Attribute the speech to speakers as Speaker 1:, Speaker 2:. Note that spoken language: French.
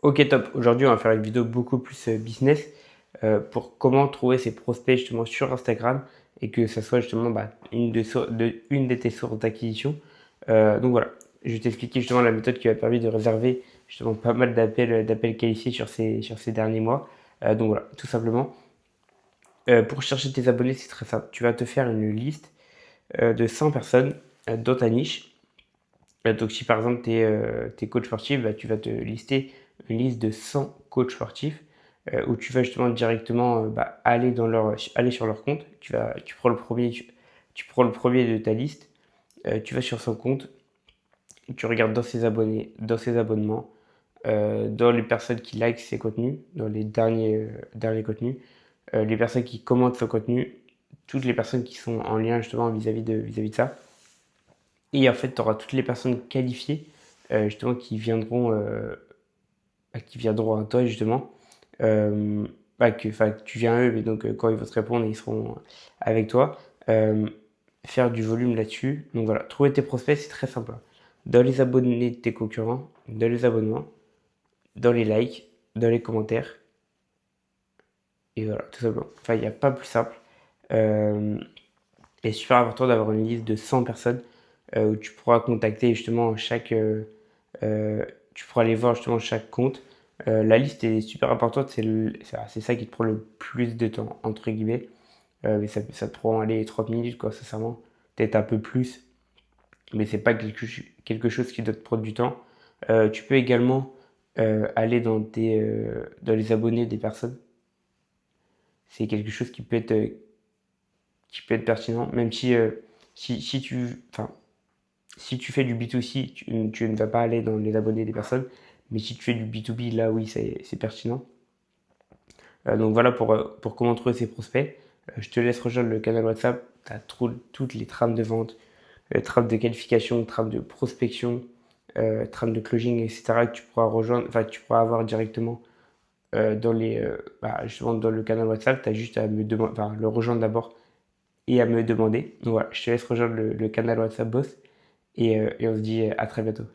Speaker 1: Ok, top. Aujourd'hui, on va faire une vidéo beaucoup plus business pour comment trouver ses prospects justement sur Instagram et que ça soit justement une de tes sources d'acquisition. Donc voilà, je vais t'expliquer justement la méthode qui m'a permis de réserver justement pas mal d'appels qualifiés sur ces derniers mois. Donc voilà, tout simplement. Pour chercher tes abonnés, c'est très simple. Tu vas te faire une liste de 100 personnes dans ta niche. Donc si par exemple tu es coach sportif, bah, tu vas te lister une liste de 100 coachs sportifs où tu vas justement directement aller sur leur compte. Tu prends tu prends le premier de ta liste, tu vas sur son compte, et tu regardes dans ses abonnés, dans ses abonnements, dans les personnes qui likent ses contenus, dans les derniers contenus, les personnes qui commentent son contenu, toutes les personnes qui sont en lien justement vis-à-vis de ça. Et en fait, tu auras toutes les personnes qualifiées justement qui viendront à toi justement. Euh, que tu viens à eux, mais donc quand ils vont te répondre, ils seront avec toi. Euh, Faire du volume là-dessus. Donc voilà, trouver tes prospects, c'est très simple. Dans les abonnés de tes concurrents, dans les abonnements, dans les likes, dans les commentaires. Et voilà, tout simplement. Enfin, il n'y a pas plus simple. Euh, Il est super important d'avoir une liste de 100 personnes où tu pourras contacter justement euh, tu pourras aller voir justement chaque compte. La liste est super importante, c'est ça qui te prend le plus de temps, entre guillemets. Mais ça te prend, allez, 30 minutes, quoi, sincèrement. Peut-être un peu plus, mais c'est pas quelque chose qui doit te prendre du temps. Tu peux également aller dans les abonnés des personnes. C'est quelque chose qui peut être pertinent, même si si tu fais du B2C, tu ne vas pas aller dans les abonnés des personnes, mais si tu fais du B2B, là oui, c'est pertinent. Donc voilà pour comment trouver ses prospects. Je te laisse rejoindre le canal WhatsApp, tu as toutes les trames de vente, trames de qualification, trames de prospection, trames de closing, etc. que tu pourras rejoindre, enfin que tu pourras avoir directement justement dans le canal WhatsApp. Tu as juste à me demander, enfin, le rejoindre d'abord et à me demander. Donc voilà, je te laisse rejoindre le canal WhatsApp Boss et on se dit à très bientôt.